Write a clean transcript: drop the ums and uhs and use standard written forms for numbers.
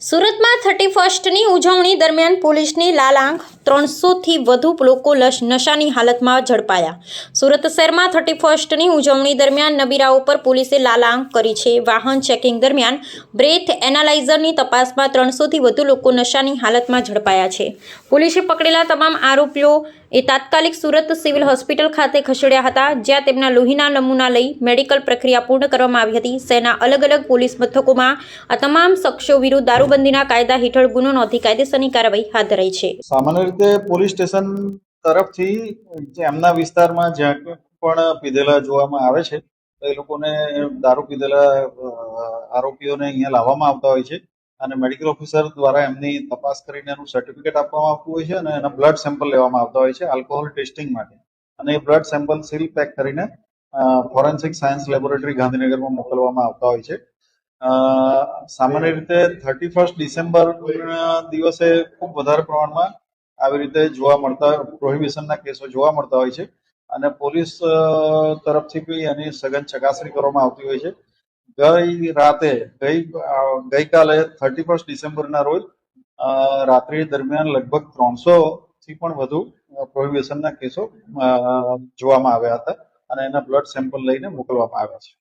સુરતમાં 31મી ઉજવણી દરમિયાન પોલીસની લાલ આંખ, 300થી વધુ લોકો નશાની હાલતમાં ઝડપાયા. સુરત શહેરમાં 31મી ઉજવણી દરમિયાન નબીરાઓ પર પોલીસે લાલ આંખ કરી છે. વાહન ચેકિંગ દરમિયાન બ્રેથ એનાલાઇઝરની તપાસમાં 300થી વધુ લોકો નશાની હાલતમાં ઝડપાયા છે. પોલીસે પકડેલા તમામ આરોપીઓ તાત્કાલિક સુરત સિવિલ હોસ્પિટલ ખાતે ખસેડ્યા હતા, જ્યાં તેમના લોહીના નમૂના લઈ મેડિકલ પ્રક્રિયા પૂર્ણ કરવામાં આવી હતી. શહેરના અલગ અલગ પોલીસ મથકોમાં આ તમામ શખ્સો વિરુદ્ધ દારૂબંધીના કાયદા હેઠળ ગુનો નોંધી કાયદેસરની કાર્યવાહી હાથ ધરાઈ છે. સામાન્ય રીતે પોલીસ સ્ટેશન તરફથી એમના વિસ્તારમાં જ્યાં પણ પીધેલા જોવામાં આવે છે એ લોકોને દારૂ પીધેલા આરોપીઓને અહીંયા લાવવામાં આવતા હોય છે અને મેડિકલ ઓફિસર દ્વારા એમની તપાસ કરીને એનું સર્ટિફિકેટ આપવામાં આવતું હોય છે અને એના બ્લડ સેમ્પલ લેવામાં આવતા હોય છે આલ્કોહોલ ટેસ્ટિંગ માટે. અને એ બ્લડ સેમ્પલ સીલ પેક કરીને ફોરેન્સિક સાયન્સ લેબોરેટરી ગાંધીનગરમાં મોકલવામાં આવતા હોય છે. સામાન્ય રીતે 31 ડિસેમ્બર દિવસે ખૂબ વધારે પ્રમાણમાં આવી રીતે જોવા મળતા પ્રોહિબિશનના કેસો જોવા મળતા હોય છે અને પોલીસ તરફથી બી એની સઘન ચકાસણી કરવામાં આવતી હોય છે. ગઈકાલે 31 ડિસેમ્બરના રોજ રાત્રિ દરમિયાન લગભગ 300થી પણ વધુ પ્રોહિબિશનના કેસો જોવામાં આવ્યા હતા અને એના બ્લડ સેમ્પલ લઈને મોકલવામાં આવ્યા છે.